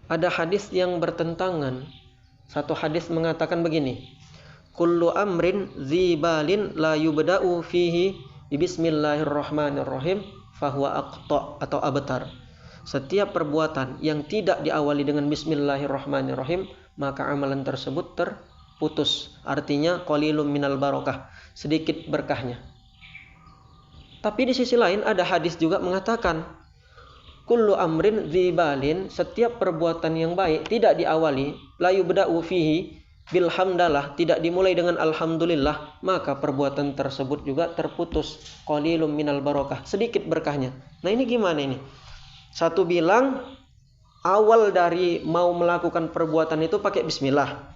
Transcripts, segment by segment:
ada hadis yang bertentangan. Satu hadis mengatakan begini, kullu amrin zibalin la yubda'u fihi bismillahirrahmanirrahim fahuwa aqta atau abtar. Setiap perbuatan yang tidak diawali dengan bismillahirrahmanirrahim, maka amalan tersebut terputus. Artinya qalilum minal barakah, sedikit berkahnya. Tapi di sisi lain ada hadis juga mengatakan kullu amrin zibalin, setiap perbuatan yang baik tidak diawali la yubda'u fihi bilhamdalah, tidak dimulai dengan alhamdulillah, maka perbuatan tersebut juga terputus. Qalilum minal barakah, sedikit berkahnya. Nah ini gimana ini? Satu bilang awal dari mau melakukan perbuatan itu pakai bismillah.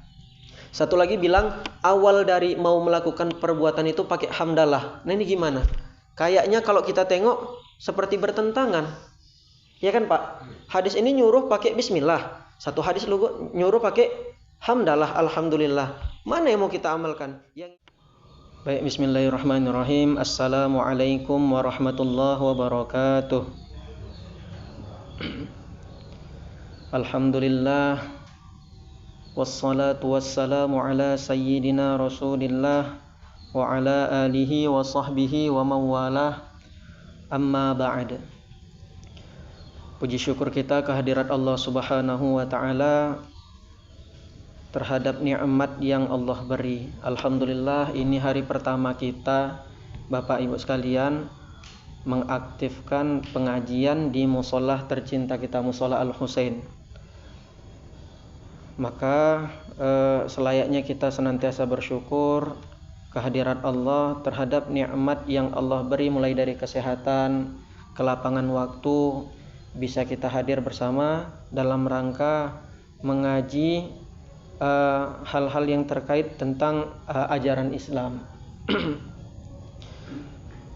Satu lagi bilang awal dari mau melakukan perbuatan itu pakai hamdalah. Nah ini gimana? Kayaknya kalau kita tengok seperti bertentangan. Ya kan Pak? Hadis ini nyuruh pakai bismillah. Satu hadis nyuruh pakai hamdalah, alhamdulillah. Mana yang mau kita amalkan? Baik, bismillahirrahmanirrahim. Assalamualaikum warahmatullahi wabarakatuh. Alhamdulillah, wassalatu wassalamu ala sayyidina rasulillah wa ala alihi wa sahbihi wa mawalah, amma ba'd. Puji syukur kita kehadirat Allah subhanahu wa ta'ala terhadap nikmat yang Allah beri. Alhamdulillah, ini hari pertama kita Bapak Ibu sekalian mengaktifkan pengajian di musola tercinta kita, musola Al-Husain. Maka selayaknya kita senantiasa bersyukur kehadirat Allah terhadap nikmat yang Allah beri, mulai dari kesehatan, kelapangan waktu, bisa kita hadir bersama dalam rangka mengaji hal-hal yang terkait tentang ajaran Islam.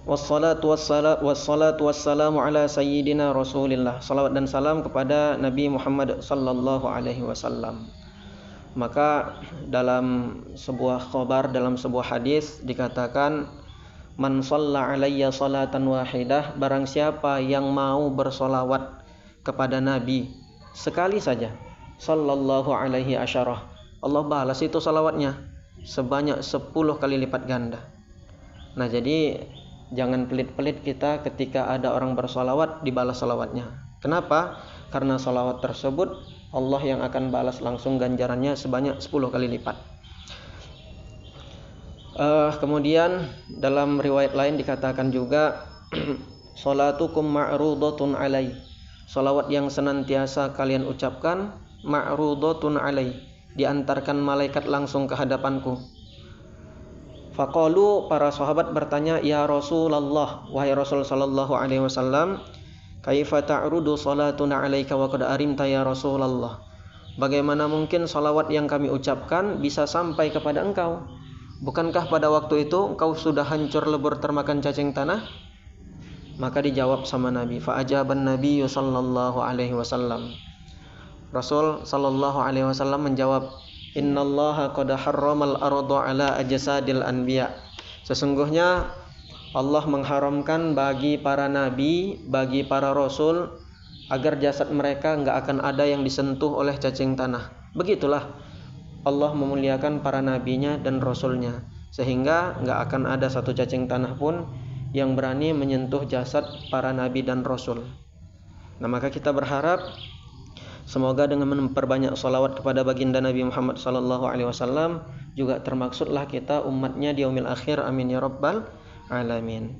Wassalatu wassalamu ala sayyidina rasulillah. Salawat dan salam kepada Nabi Muhammad sallallahu alaihi wasallam. Maka dalam sebuah khabar, dalam sebuah hadis dikatakan, man shalla alayya salatan wahidah, barang siapa yang mau bersolawat kepada Nabi sekali saja, sallallahu alaihi asyarah, Allah balas itu salawatnya sebanyak 10 kali lipat ganda. Nah jadi jangan pelit-pelit kita ketika ada orang bersolawat dibalas salawatnya. Kenapa? Karena salawat tersebut Allah yang akan balas langsung ganjarannya sebanyak 10 kali lipat. Kemudian dalam riwayat lain dikatakan juga salatukum ma'rudatun alai, salawat yang senantiasa kalian ucapkan ma'rudatun alai, diantarkan malaikat langsung ke hadapanku. Faqalu, para sahabat bertanya, ya Rasulullah, wahai Rasul sallallahu alaihi wasallam, kaifa ta'rudu salatuna alaika wa qad arimta ya Rasulullah, bagaimana mungkin salawat yang kami ucapkan bisa sampai kepada engkau? Bukankah pada waktu itu engkau sudah hancur lebur termakan cacing tanah? Maka dijawab sama Nabi, fa ajaban Nabi sallallahu alaihi wasallam, Rasul sallallahu alaihi wasallam menjawab, innallaha qad harramal arda ala ajsadil anbiya, sesungguhnya Allah mengharamkan bagi para nabi, bagi para rasul, agar jasad mereka enggak akan ada yang disentuh oleh cacing tanah. Begitulah Allah memuliakan para nabinya dan rasulnya, sehingga enggak akan ada satu cacing tanah pun yang berani menyentuh jasad para nabi dan rasul. Nah maka kita berharap semoga dengan memperbanyak salawat kepada baginda Nabi Muhammad sallallahu alaihi wasallam juga termaksudlah kita umatnya di yaumil akhir, amin ya rabbal alamin.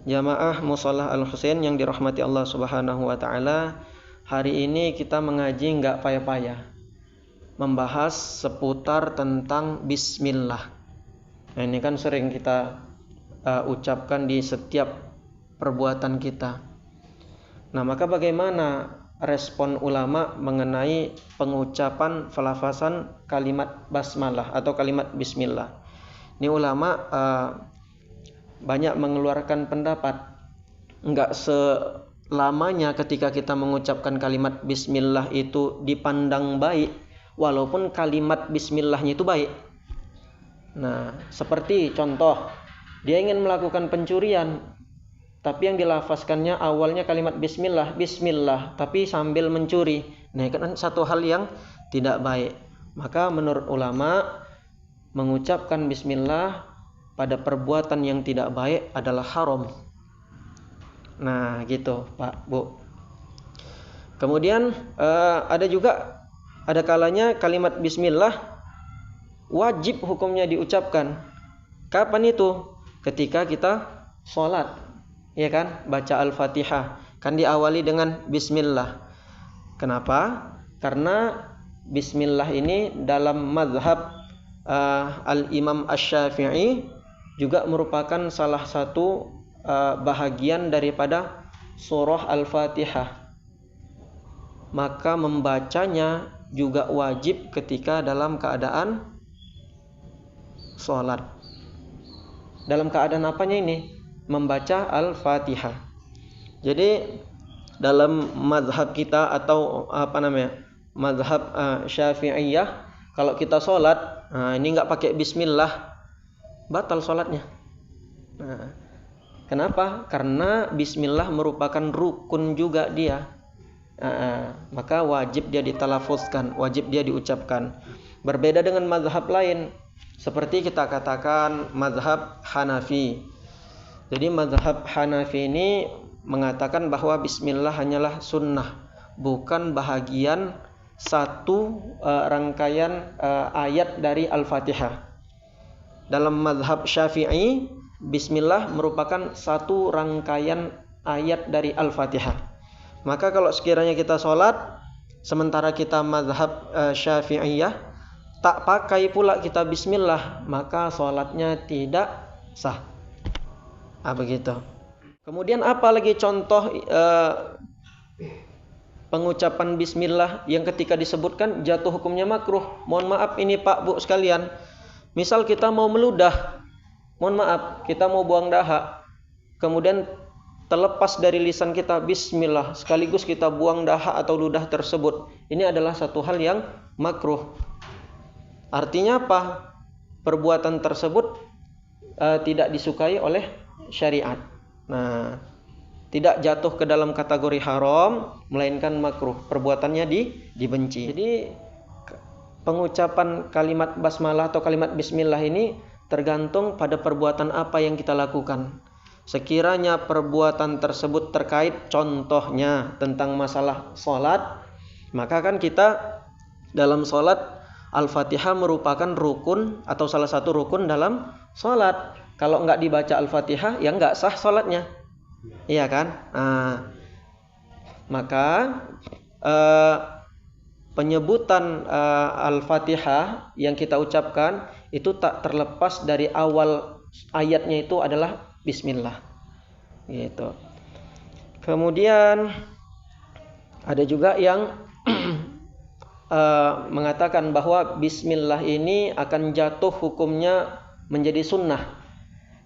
Jamaah Musholah Al-Husain yang dirahmati Allah subhanahu wa ta'ala, hari ini kita mengaji enggak payah-payah, membahas seputar tentang bismillah. Nah ini kan sering kita ucapkan di setiap perbuatan kita. Nah maka bagaimana respon ulama mengenai pengucapan pelafasan kalimat basmalah atau kalimat bismillah? Ini ulama banyak mengeluarkan pendapat. Enggak selamanya ketika kita mengucapkan kalimat bismillah itu dipandang baik, walaupun kalimat bismillahnya itu baik. Nah, seperti contoh, dia ingin melakukan pencurian, tapi yang dilafazkannya awalnya kalimat bismillah, bismillah, tapi sambil mencuri. Nah, kan satu hal yang tidak baik. Maka menurut ulama, mengucapkan bismillah pada perbuatan yang tidak baik adalah haram. Nah, gitu, Pak, Bu. Kemudian ada kalanya kalimat bismillah wajib hukumnya diucapkan. Kapan itu? Ketika kita sholat, ya kan? Baca Al-Fatihah kan diawali dengan bismillah. Kenapa? Karena bismillah ini dalam mazhab Al-Imam Asy-Syafi'i juga merupakan salah satu bahagian daripada surah Al-Fatihah. Maka membacanya juga wajib ketika dalam keadaan sholat. Dalam keadaan apanya ini? Membaca Al-Fatihah. Jadi dalam mazhab kita atau mazhab Syafi'iyah, kalau kita sholat, ini nggak pakai bismillah, batal sholatnya. Nah, kenapa? Karena bismillah merupakan rukun juga dia. Maka wajib dia ditalafuzkan, wajib dia diucapkan. Berbeda dengan mazhab lain, seperti kita katakan mazhab Hanafi. Jadi mazhab Hanafi ini mengatakan bahwa bismillah hanyalah sunnah, bukan bahagian satu rangkaian ayat dari Al-Fatihah. Dalam mazhab Syafi'i, bismillah merupakan satu rangkaian ayat dari Al-Fatihah. Maka kalau sekiranya kita sholat, sementara kita mazhab Syafi'iyah, tak pakai pula kita bismillah, maka sholatnya tidak sah. Begitu. Kemudian apa lagi contoh pengucapan bismillah yang ketika disebutkan jatuh hukumnya makruh? Mohon maaf ini Pak Bu sekalian. Misal kita mau meludah, mohon maaf, kita mau buang dahak, kemudian terlepas dari lisan kita bismillah, sekaligus kita buang dahak atau ludah tersebut. Ini adalah satu hal yang makruh. Artinya apa? Perbuatan tersebut tidak disukai oleh syariat. Nah, tidak jatuh ke dalam kategori haram, melainkan makruh. Perbuatannya dibenci. Jadi pengucapan kalimat basmalah atau kalimat bismillah ini tergantung pada perbuatan apa yang kita lakukan. Sekiranya perbuatan tersebut terkait contohnya tentang masalah sholat, maka kan kita dalam sholat Al-Fatihah merupakan rukun atau salah satu rukun dalam sholat. Kalau enggak dibaca Al-Fatihah, ya enggak sah sholatnya. Iya kan? Maka penyebutan Al-Fatihah yang kita ucapkan itu tak terlepas dari awal ayatnya itu adalah bismillah. Gitu. Kemudian ada juga yang mengatakan bahwa bismillah ini akan jatuh hukumnya menjadi sunnah.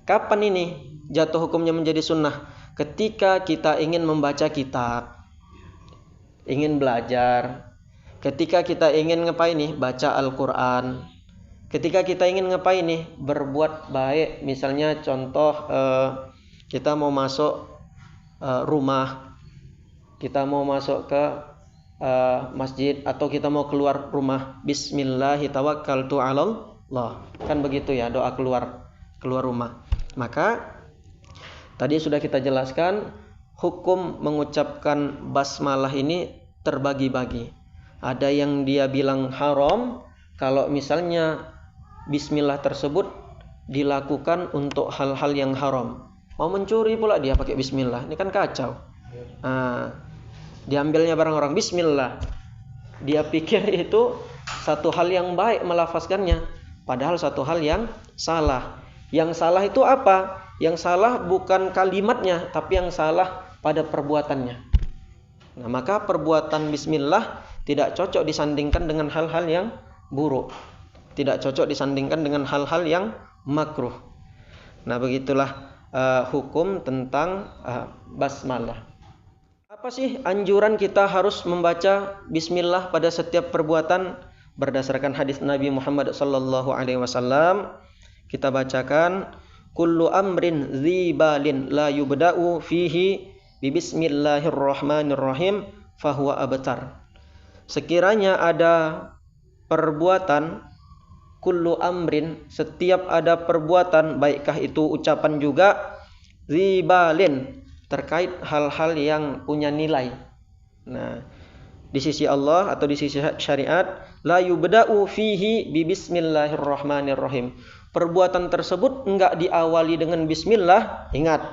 Kapan ini jatuh hukumnya menjadi sunnah? Ketika kita ingin membaca kitab, ingin belajar. Ketika kita ingin ngapain nih? Baca Al-Quran. Ketika kita ingin ngapain nih? Berbuat baik. Misalnya contoh kita mau masuk rumah, kita mau masuk ke masjid, atau kita mau keluar rumah. Bismillahirrahmanirrahim. Allah. Kan begitu ya doa keluar rumah. Maka tadi sudah kita jelaskan hukum mengucapkan basmalah ini terbagi-bagi. Ada yang dia bilang haram kalau misalnya bismillah tersebut dilakukan untuk hal-hal yang haram. Mau mencuri pula dia pakai bismillah. Ini kan kacau. Diambilnya barang orang bismillah. Dia pikir itu satu hal yang baik melafazkannya, padahal satu hal yang salah. Yang salah itu apa? Yang salah bukan kalimatnya, tapi yang salah pada perbuatannya. Nah, maka perbuatan bismillah tidak cocok disandingkan dengan hal-hal yang buruk. Tidak cocok disandingkan dengan hal-hal yang makruh. Nah, begitulah hukum tentang basmalah. Apa sih anjuran kita harus membaca bismillah pada setiap perbuatan? Berdasarkan hadis Nabi Muhammad sallallahu alaihi wasallam, kita bacakan, kullu amrin dzibalin la yubda'u fihi bismillahirrahmanirrahim fahuwa abtar. Sekiranya ada perbuatan, kullu amrin, setiap ada perbuatan, baikkah itu ucapan juga, dzibalin, terkait hal-hal yang punya nilai. Nah, di sisi Allah atau di sisi syariat, la yubda'u fihi bismillahirrahmanirrahim. Perbuatan tersebut enggak diawali dengan bismillah. Ingat,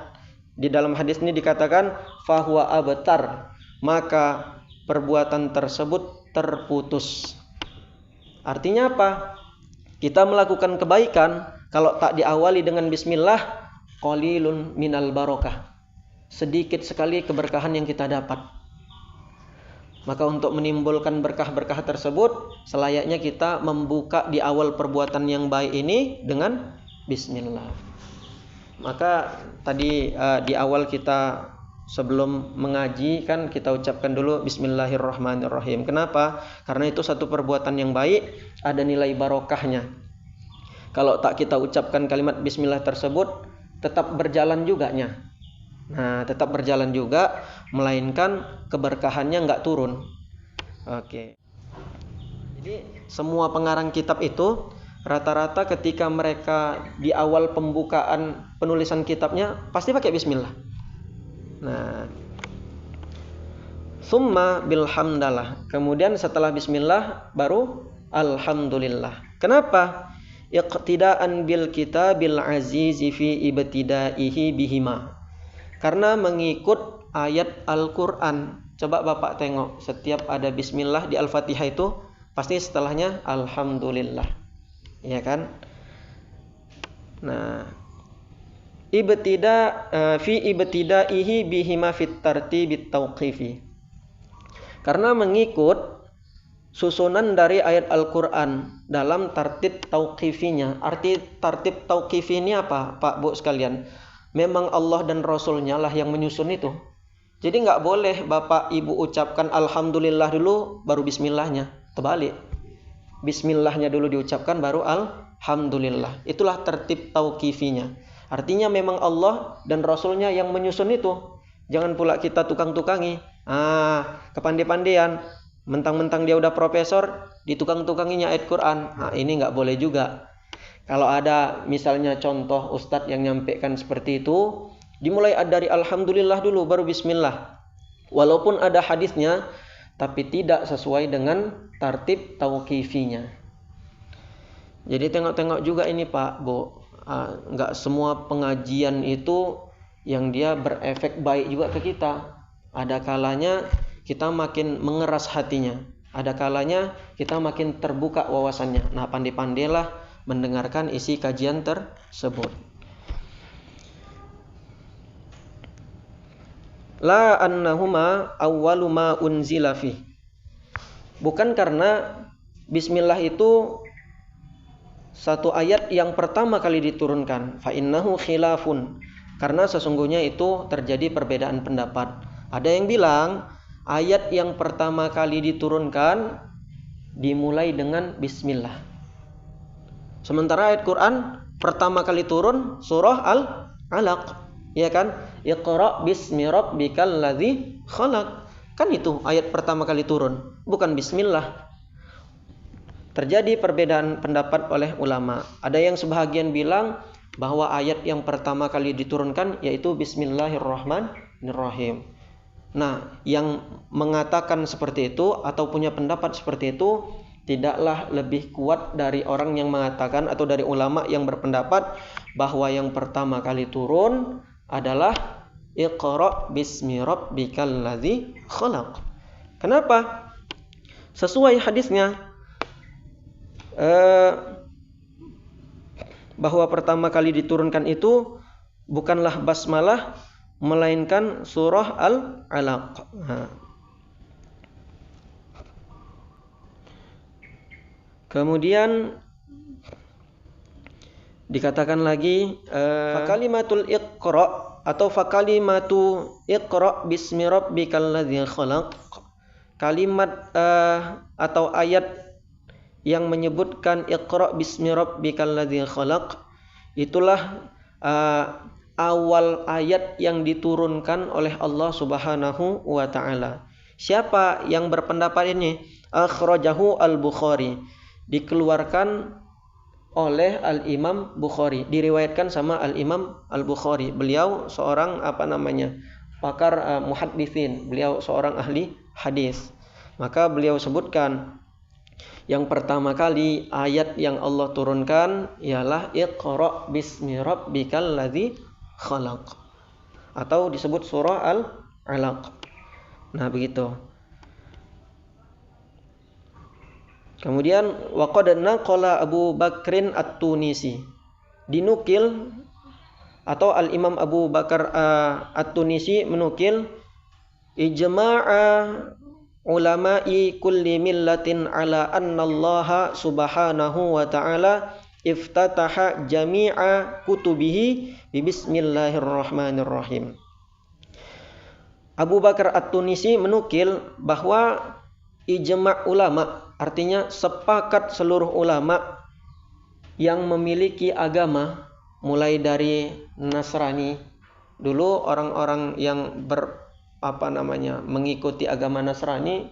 di dalam hadis ini dikatakan fahuwa abtar, maka perbuatan tersebut terputus. Artinya apa? Kita melakukan kebaikan, kalau tak diawali dengan bismillah, qalilun minal barokah, sedikit sekali keberkahan yang kita dapat. Maka untuk menimbulkan berkah-berkah tersebut, selayaknya kita membuka di awal perbuatan yang baik ini dengan bismillah. Maka tadi di awal kita sebelum mengaji kan kita ucapkan dulu bismillahirrahmanirrahim. Kenapa? Karena itu satu perbuatan yang baik, ada nilai barokahnya. Kalau tak kita ucapkan kalimat bismillah tersebut, tetap berjalan juga nya. Nah, tetap berjalan juga, melainkan keberkahannya enggak turun. Oke. Jadi semua pengarang kitab itu rata-rata ketika mereka di awal pembukaan penulisan kitabnya pasti pakai bismillah. Nah, summa bilhamdalah. Kemudian setelah bismillah baru alhamdulillah. Kenapa? Iqtidaan bil kitabil azizi fi ibtidaihi bihima. Karena mengikut ayat Al-Qur'an. Coba Bapak tengok, setiap ada bismillah di Al-Fatihah itu pasti setelahnya alhamdulillah. Ya kan? Nah, fi ibtidaihi bihima fit tartibit tauqifi. Karena mengikut susunan dari ayat Al-Qur'an dalam tartib tauqifinya. Arti tartib tauqifi ini apa, Pak Bu sekalian? Memang Allah dan Rasulnya lah yang menyusun itu. Jadi enggak boleh Bapak Ibu ucapkan alhamdulillah dulu baru bismillahnya. Terbalik. Bismillahnya dulu diucapkan baru alhamdulillah. Itulah tertib tauqifinya. Artinya memang Allah dan Rasulnya yang menyusun itu. Jangan pula kita tukang-tukangi. Kepandai-pandaian. Mentang-mentang dia udah profesor, ditukang-tukanginya ayat Quran. Ini enggak boleh juga. Kalau ada misalnya contoh ustadz yang nyampaikan seperti itu, dimulai dari alhamdulillah dulu baru bismillah. Walaupun ada hadisnya, tapi tidak sesuai dengan tartib tauqifinya. Jadi tengok-tengok juga ini Pak Bu. Enggak semua pengajian itu yang dia berefek baik juga ke kita. Ada kalanya kita makin mengeras hatinya. Ada kalanya kita makin terbuka wawasannya. Nah, pandai-pandailah mendengarkan isi kajian tersebut. La annahuma awwalu ma unzila fi. Bukan karena bismillah itu satu ayat yang pertama kali diturunkan. Fa innahu khilafun. Karena sesungguhnya itu terjadi perbedaan pendapat. Ada yang bilang ayat yang pertama kali diturunkan dimulai dengan bismillah. Sementara ayat Quran pertama kali turun surah Al-Alaq, ya kan? Iqra bismi rabbikal ladzi khalaq. Kan itu ayat pertama kali turun, bukan bismillah. Terjadi perbedaan pendapat oleh ulama. Ada yang sebahagian bilang bahwa ayat yang pertama kali diturunkan yaitu bismillahirrahmanirrahim. Nah, yang mengatakan seperti itu atau punya pendapat seperti itu tidaklah lebih kuat dari orang yang mengatakan atau dari ulama yang berpendapat bahwa yang pertama kali turun adalah Iqra bismi rabbikal ladzi khalaq. Kenapa? Sesuai hadisnya bahwa pertama kali diturunkan itu bukanlah basmalah melainkan surah Al-Alaq. Kemudian dikatakan lagi fakalimatul iqra atau fakalimatu iqra bismi rabbikal ladzi khalaq. Kalimat atau ayat yang menyebutkan iqra bismi rabbikal ladzi khalaq itulah awal ayat yang diturunkan oleh Allah Subhanahu wa taala. Siapa yang berpendapat ini? Akhrajahu Al-Bukhari. Dikeluarkan oleh Al-Imam Bukhari, diriwayatkan sama Al-Imam Al-Bukhari. Beliau seorang pakar muhadditsin, beliau seorang ahli hadis. Maka beliau sebutkan yang pertama kali ayat yang Allah turunkan ialah Iqra bismi rabbikal ladzi khalaq, atau disebut surah Al-Alaq. Nah, begitu. Kemudian waqad naqala Abu Bakrin At-Tunisi, dinukil atau Al-Imam Abu Bakar At-Tunisi menukil ijma'a ulama'i kulli millatin ala anna Allah subhanahu wa ta'ala iftataha jami'a kutubihi bismillahirrahmanirrahim. Abu Bakar At-Tunisi menukil bahwa ijma' ulama, artinya sepakat seluruh ulama yang memiliki agama, mulai dari Nasrani. Dulu orang-orang yang mengikuti agama Nasrani,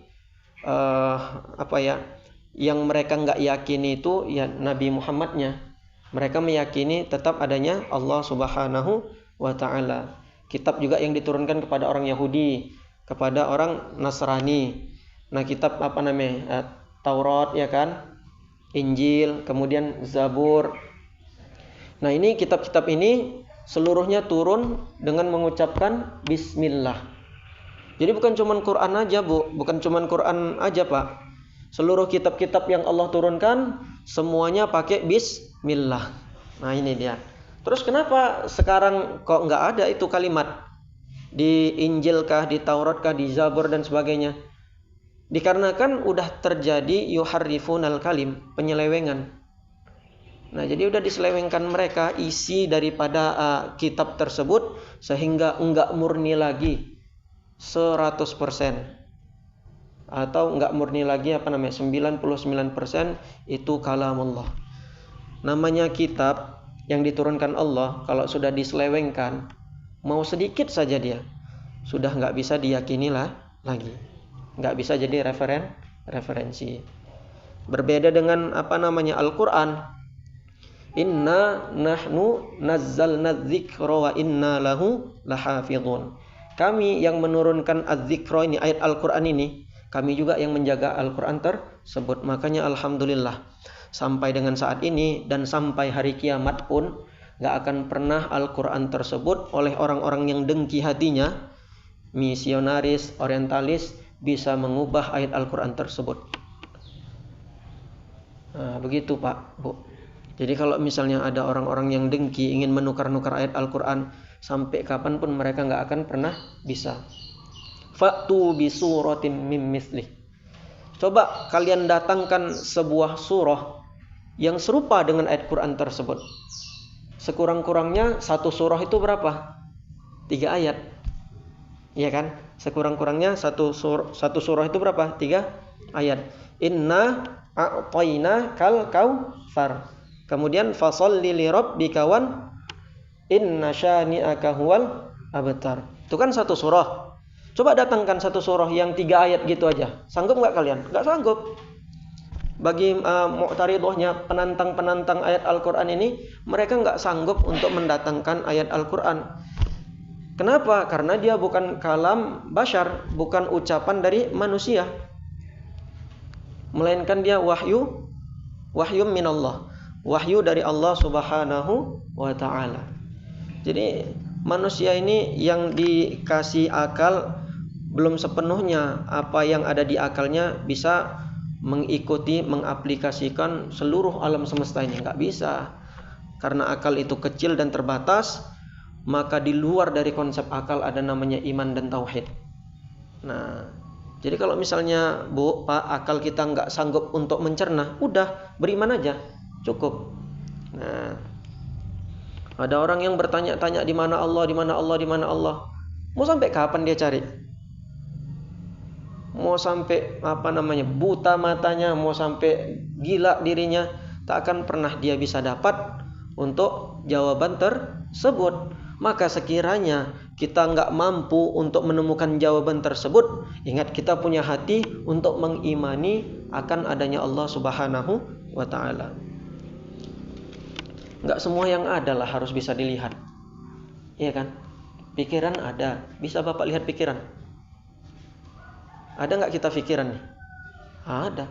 yang mereka nggak yakini itu ya Nabi Muhammadnya. Mereka meyakini tetap adanya Allah Subhanahu wa taala. Kitab juga yang diturunkan kepada orang Yahudi, kepada orang Nasrani. Nah, kitab Taurat, ya kan, Injil, kemudian Zabur. Nah, ini kitab-kitab ini seluruhnya turun dengan mengucapkan bismillah. Jadi bukan cuma Quran aja, Bu, bukan cuma Quran aja, Pak. Seluruh kitab-kitab yang Allah turunkan semuanya pakai bismillah. Nah, ini dia. Terus kenapa sekarang kok enggak ada itu kalimat di Injil kah, di Taurat kah, di Zabur dan sebagainya? Dikarenakan udah terjadi yuharrifunal kalim, penyelewengan. Nah, jadi udah diselewengkan mereka isi daripada kitab tersebut, sehingga enggak murni lagi 100%, atau enggak murni lagi 99% itu kalamullah. Namanya kitab yang diturunkan Allah, kalau sudah diselewengkan, mau sedikit saja dia sudah enggak bisa diyakini lagi. Enggak bisa jadi referensi. Berbeda dengan Al-Qur'an. Inna nahnu nazzalna dzikra wa inna lahu lahafizun. Kami yang menurunkan az-dzikra ini, ayat Al-Qur'an ini, kami juga yang menjaga Al-Qur'an tersebut. Makanya alhamdulillah sampai dengan saat ini dan sampai hari kiamat pun enggak akan pernah Al-Qur'an tersebut oleh orang-orang yang dengki hatinya, misionaris, orientalis, bisa mengubah ayat Al-Quran tersebut. Nah, begitu Pak, Bu. Jadi kalau misalnya ada orang-orang yang dengki ingin menukar-nukar ayat Al-Quran, sampai kapanpun mereka nggak akan pernah bisa. Fa'tu bi suratin mim mislih. Coba kalian datangkan sebuah surah yang serupa dengan ayat Quran tersebut. Sekurang-kurangnya satu surah itu berapa? 3 ayat. Iya kan? Sekurang-kurangnya satu surah itu berapa? 3 ayat. Inna a'tayna kal kautsar. Kemudian fasholli li rabbika wan inna syani'aka huwal abtar. Itu kan satu surah. Coba datangkan satu surah yang 3 ayat gitu aja. Sanggup enggak kalian? Enggak sanggup. Bagi mu'taridhahnya, penantang-penantang ayat Al-Qur'an ini, mereka enggak sanggup untuk mendatangkan ayat Al-Qur'an. Kenapa? Karena dia bukan kalam bashar, bukan ucapan dari manusia, melainkan dia wahyu minallah, wahyu dari Allah Subhanahu wa ta'ala. Jadi manusia ini yang dikasih akal belum sepenuhnya apa yang ada di akalnya bisa mengikuti, mengaplikasikan seluruh alam semesta ini. Enggak bisa. Karena akal itu kecil dan terbatas, maka di luar dari konsep akal ada namanya iman dan tauhid. Nah, jadi kalau misalnya Bu, Pak, akal kita nggak sanggup untuk mencerna, udah beriman aja, cukup. Nah, ada orang yang bertanya-tanya di mana Allah, di mana Allah, di mana Allah. Mau sampai kapan dia cari? Mau sampai buta matanya, mau sampai gila dirinya, tak akan pernah dia bisa dapat untuk jawaban tersebut. Maka sekiranya kita nggak mampu untuk menemukan jawaban tersebut, ingat kita punya hati untuk mengimani akan adanya Allah Subhanahu wa ta'ala. Nggak semua yang ada lah harus bisa dilihat, iya kan? Pikiran ada, bisa Bapak lihat pikiran? Ada nggak kita pikiran nih? Ada.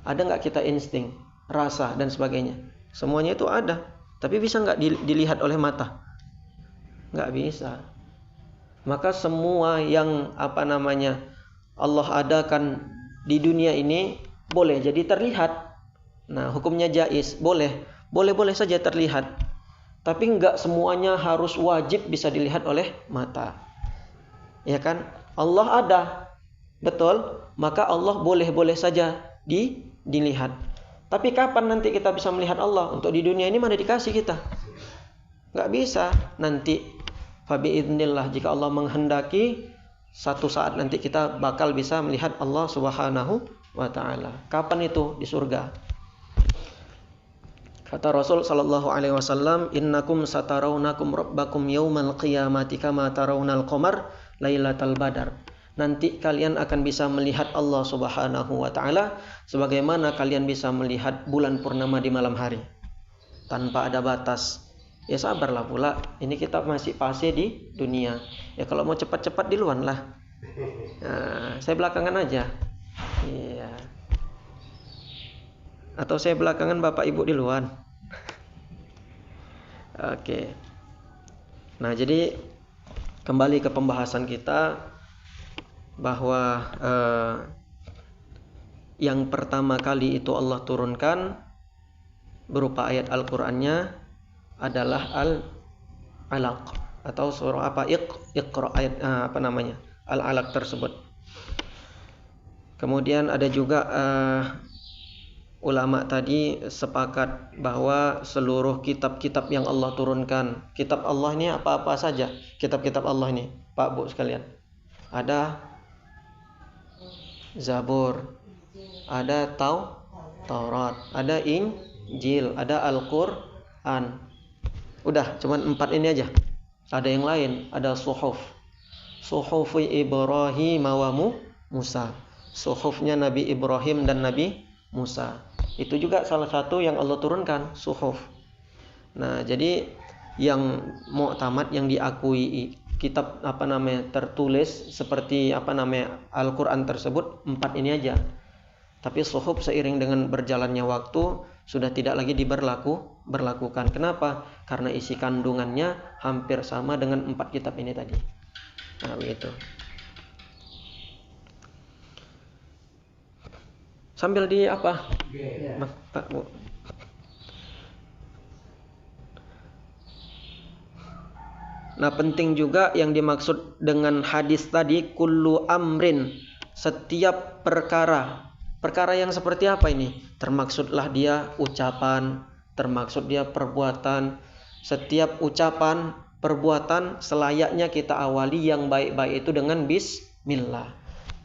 Ada nggak kita insting, rasa dan sebagainya? Semuanya itu ada. Tapi bisa nggak dilihat oleh mata? Nggak bisa. Maka semua yang Allah adakan di dunia ini boleh jadi terlihat. Nah, hukumnya jaiz, boleh saja terlihat. Tapi nggak semuanya harus wajib bisa dilihat oleh mata. Ya kan? Allah ada, betul? Maka Allah boleh saja dilihat. Tapi kapan nanti kita bisa melihat Allah? Untuk di dunia ini mana dikasih kita? Nggak bisa. Nanti fabiidznillah, jika Allah menghendaki, satu saat nanti kita bakal bisa melihat Allah Subhanahu wa ta'ala. Kapan itu? Di surga. Kata Rasul sallallahu alaihi wasallam, "Innakum satarawnakum rabbakum yaumal qiyamati kama tarawnal qamar lailatal badar." Nanti kalian akan bisa melihat Allah Subhanahu wa ta'ala sebagaimana kalian bisa melihat bulan purnama di malam hari, tanpa ada batas. Ya sabarlah pula, ini kita masih fase di dunia. Ya kalau mau cepat-cepat duluan lah. Nah, saya belakangan aja. Iya. Atau saya belakangan, Bapak Ibu duluan. Oke. Nah, jadi kembali ke pembahasan kita, bahwa yang pertama kali itu Allah turunkan berupa ayat Al-Qur'annya adalah Al-Alaq, atau surah Iqra, ayat Al-Alaq tersebut. Kemudian ada juga ulama tadi sepakat bahwa seluruh kitab-kitab yang Allah turunkan, kitab Allah ini apa-apa saja, kitab-kitab Allah ini, Pak Bu sekalian. Ada Zabur, ada Taurat, ada Injil, ada Al-Qur'an. Udah, cuman 4 ini aja. Ada yang lain, ada suhuf Ibrahim wa Musa. Suhufnya Nabi Ibrahim dan Nabi Musa. Itu juga salah satu yang Allah turunkan, suhuf. Nah, jadi yang mu'tamad, yang diakui kitab tertulis seperti Al-Qur'an tersebut 4 ini aja. Tapi suhuf seiring dengan berjalannya waktu sudah tidak lagi diberlakukan. Kenapa? Karena isi kandungannya hampir sama dengan 4 kitab ini tadi. Nah, begitu. Sambil di apa? Pak Bu. Nah, penting juga yang dimaksud dengan hadis tadi, kullu amrin, setiap perkara. Perkara yang seperti apa ini? Termaksudlah dia ucapan, termaksud dia perbuatan. Setiap ucapan, perbuatan selayaknya kita awali yang baik-baik itu dengan bismillah.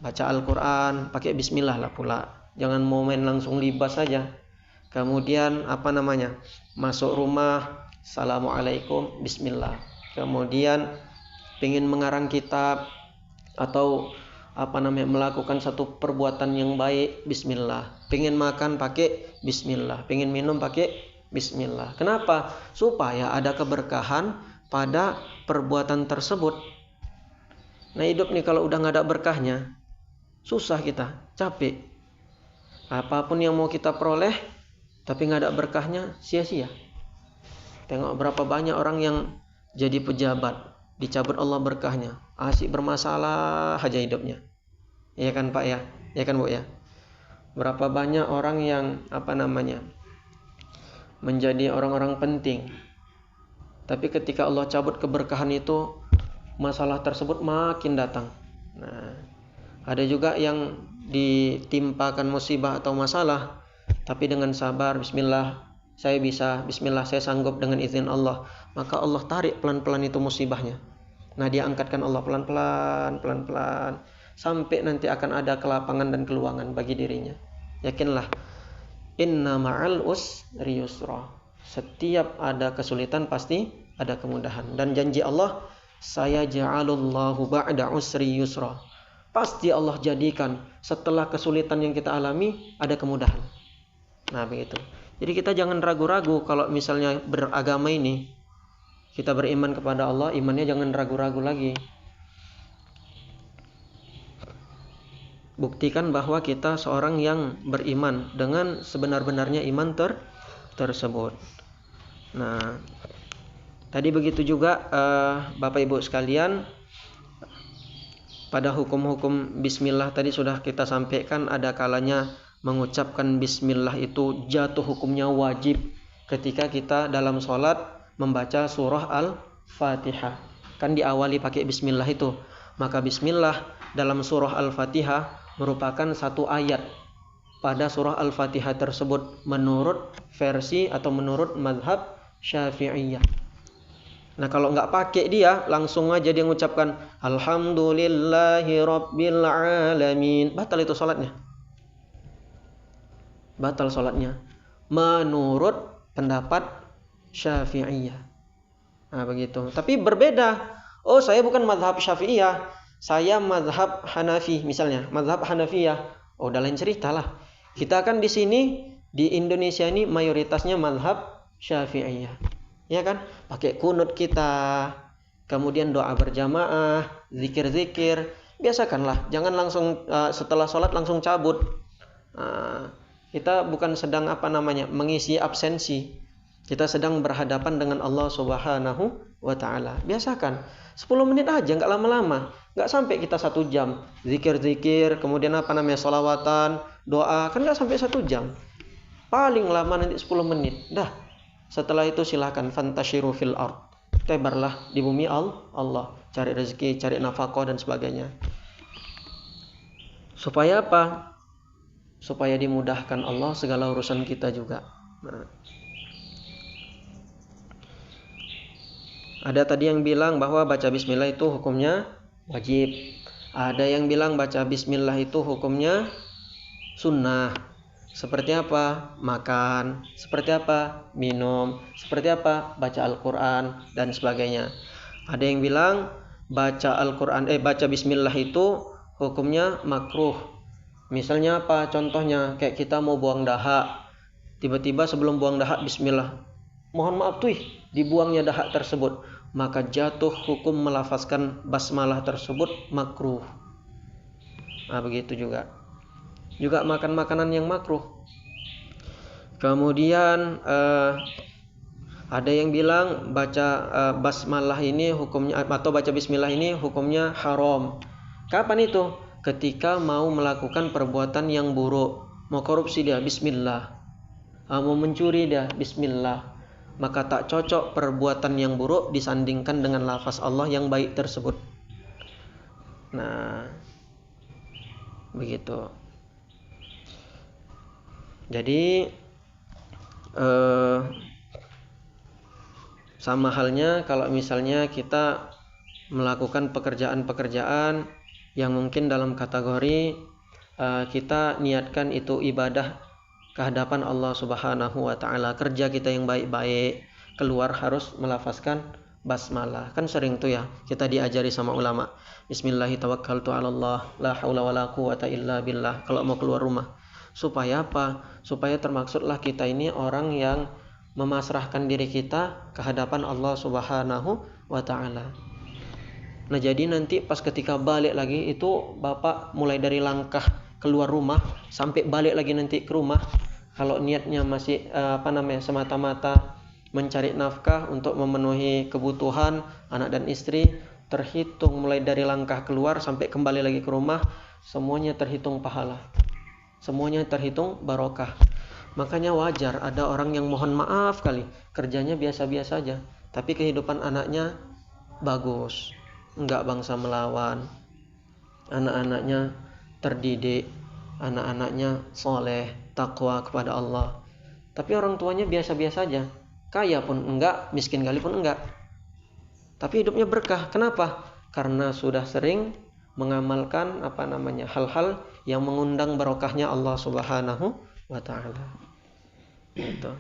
Baca Al-Qur'an pakai bismillah lah pula. Jangan mau main langsung libas saja. Kemudian masuk rumah, assalamualaikum, bismillah. Kemudian pengen mengarang kitab atau melakukan satu perbuatan yang baik, bismillah. Pengen makan pakai bismillah, pengen minum pakai bismillah. Kenapa? Supaya ada keberkahan pada perbuatan tersebut. Nah, hidup nih kalau udah nggak ada berkahnya, susah kita, capek. Apapun yang mau kita peroleh tapi nggak ada berkahnya, sia-sia. Tengok berapa banyak orang yang jadi pejabat, dicabut Allah berkahnya, asik bermasalah aja hidupnya. Iya kan Pak ya? Iya kan Bu ya? Berapa banyak orang yang menjadi orang-orang penting, tapi ketika Allah cabut keberkahan itu, masalah tersebut makin datang. Nah, ada juga yang ditimpakan musibah atau masalah, tapi dengan sabar, bismillah, saya bisa, bismillah, saya sanggup dengan izin Allah, maka Allah tarik pelan-pelan itu musibahnya. Nah, dia angkatkan Allah pelan-pelan sampai nanti akan ada kelapangan dan keluangan bagi dirinya. Yakinlah, inna ma'al usri yusra. Setiap ada kesulitan pasti ada kemudahan. Dan janji Allah, saya ja'alullahu ba'da usri yusra. Pasti Allah jadikan setelah kesulitan yang kita alami ada kemudahan. Nah begitu. Jadi kita jangan ragu-ragu kalau misalnya beragama ini, kita beriman kepada Allah, imannya jangan ragu-ragu lagi. Buktikan bahwa kita seorang yang beriman dengan sebenar-benarnya iman tersebut. Nah, tadi begitu juga Bapak Ibu sekalian, pada hukum-hukum bismillah tadi sudah kita sampaikan, ada kalanya mengucapkan bismillah itu jatuh hukumnya wajib ketika kita dalam sholat membaca surah Al-Fatihah. Kan diawali pakai bismillah itu. Maka bismillah dalam surah Al-Fatihah merupakan satu ayat pada surah Al-Fatihah tersebut menurut versi atau menurut mazhab Syafi'iyah. Nah kalau nggak pakai dia, langsung aja dia mengucapkan Alhamdulillahi Rabbil Alamin, batal itu sholatnya. Batal sholatnya menurut pendapat Syafi'iyah. Nah begitu. Tapi berbeda. Oh saya bukan mazhab Syafi'iyah, saya mazhab Hanafi misalnya, mazhab Hanafiyah. Oh udah lain cerita lah. Kita kan di sini di Indonesia ini mayoritasnya mazhab Syafi'iyah. Ya kan? Pakai kunut kita, kemudian doa berjamaah, zikir-zikir. Biasakanlah, jangan langsung setelah sholat langsung cabut. Kita bukan sedang mengisi absensi. Kita sedang berhadapan dengan Allah Subhanahu wa ta'ala. Biasakan 10 menit aja, nggak lama-lama. Nggak sampai kita 1 jam. Zikir-zikir, kemudian sholawatan, doa. Kan nggak sampai 1 jam. Paling lama nanti 10 menit. Dah. Setelah itu silakan fantashiru fil ard. Tebarlah di bumi Allah. Cari rezeki, cari nafkah dan sebagainya. Supaya apa? Supaya dimudahkan Allah segala urusan kita juga. Nah. Ada tadi yang bilang bahwa baca bismillah itu hukumnya wajib. Ada yang bilang baca bismillah itu hukumnya sunnah. Seperti apa? Makan. Seperti apa? Minum. Seperti apa? Baca Al-Quran dan sebagainya. Ada yang bilang baca bismillah itu hukumnya makruh. Misalnya apa? Contohnya kayak kita mau buang dahak. Tiba-tiba sebelum buang dahak bismillah. Mohon maaf dibuangnya dahak tersebut, maka jatuh hukum melafazkan basmalah tersebut makruh. Nah begitu juga makan makanan yang makruh. Kemudian ada yang bilang baca basmalah ini hukumnya, atau baca bismillah ini hukumnya haram. Kapan itu? Ketika mau melakukan perbuatan yang buruk, mau korupsi dia bismillah, mau mencuri dia bismillah. Maka tak cocok perbuatan yang buruk disandingkan dengan lafaz Allah yang baik tersebut. Nah, begitu. Jadi sama halnya kalau misalnya kita melakukan pekerjaan-pekerjaan yang mungkin dalam kategori kita niatkan itu ibadah kehadapan Allah Subhanahu wa ta'ala, kerja kita yang baik-baik, keluar harus melafazkan basmalah. Kan sering tuh ya kita diajari sama ulama, Bismillahirrahmanirrahim, 'alallah, la haula wala quwata illa billah, kalau mau keluar rumah. Supaya apa? Supaya termaksudlah kita ini orang yang memasrahkan diri kita kehadapan Allah Subhanahu wa ta'ala. Nah jadi nanti pas ketika balik lagi itu Bapak mulai dari langkah keluar rumah sampai balik lagi nanti ke rumah, kalau niatnya masih semata-mata mencari nafkah untuk memenuhi kebutuhan anak dan istri, terhitung mulai dari langkah keluar sampai kembali lagi ke rumah, semuanya terhitung pahala, semuanya terhitung barokah. Makanya wajar ada orang yang mohon maaf kali kerjanya biasa-biasa aja, tapi kehidupan anaknya bagus, enggak bangsa melawan, anak-anaknya terdidik, anak-anaknya soleh, takwa kepada Allah. Tapi orang tuanya biasa-biasa aja, kaya pun enggak, miskin kali pun enggak. Tapi hidupnya berkah. Kenapa? Karena sudah sering mengamalkan hal-hal yang mengundang barokahnya Allah Subhanahu wa ta'ala. Gitu.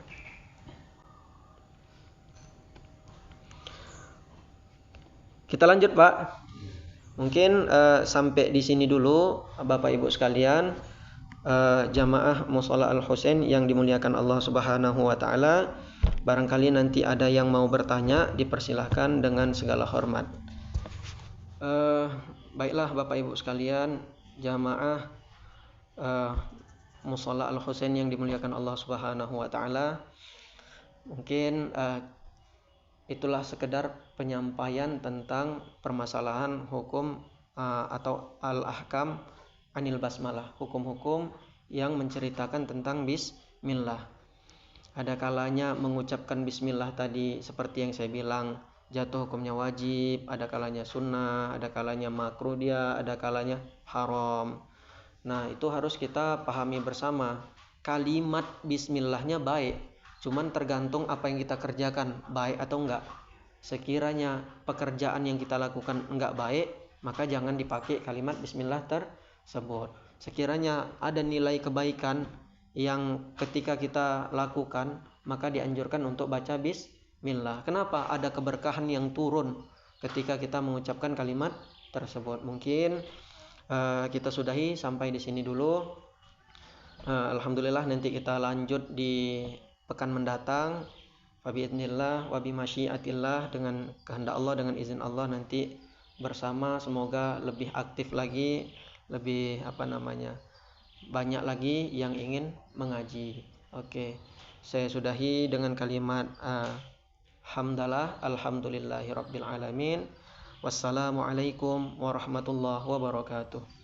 Kita lanjut, Pak. Mungkin sampai di sini dulu Bapak Ibu sekalian, jamaah Musholla Al-Husain yang dimuliakan Allah Subhanahu wa taala. Barangkali nanti ada yang mau bertanya, dipersilahkan dengan segala hormat. Baiklah Bapak Ibu sekalian, jamaah Musholla Al-Husain yang dimuliakan Allah Subhanahu wa taala. Mungkin itulah sekedar penyampaian tentang permasalahan hukum atau al-ahkam anil basmalah, hukum-hukum yang menceritakan tentang bismillah. Ada kalanya mengucapkan bismillah tadi seperti yang saya bilang jatuh hukumnya wajib, ada kalanya sunnah, ada kalanya makruh dia, ada kalanya haram. Nah, itu harus kita pahami bersama. Kalimat bismillahnya baik, cuman tergantung apa yang kita kerjakan, baik atau enggak. Sekiranya pekerjaan yang kita lakukan enggak baik, maka jangan dipakai kalimat bismillah tersebut. Sekiranya ada nilai kebaikan yang ketika kita lakukan, maka dianjurkan untuk baca bismillah. Kenapa? Ada keberkahan yang turun ketika kita mengucapkan kalimat tersebut. Mungkin kita sudahi sampai di sini dulu. Alhamdulillah, nanti kita lanjut di pekan mendatang. Wabiidznillah wabimasyiatillah, dengan kehendak Allah, dengan izin Allah nanti bersama, semoga lebih aktif lagi, lebih banyak lagi yang ingin mengaji. Oke, saya sudahi dengan kalimat hamdalah, alhamdulillahirabbil alamin. Wassalamualaikum warahmatullahi wabarakatuh.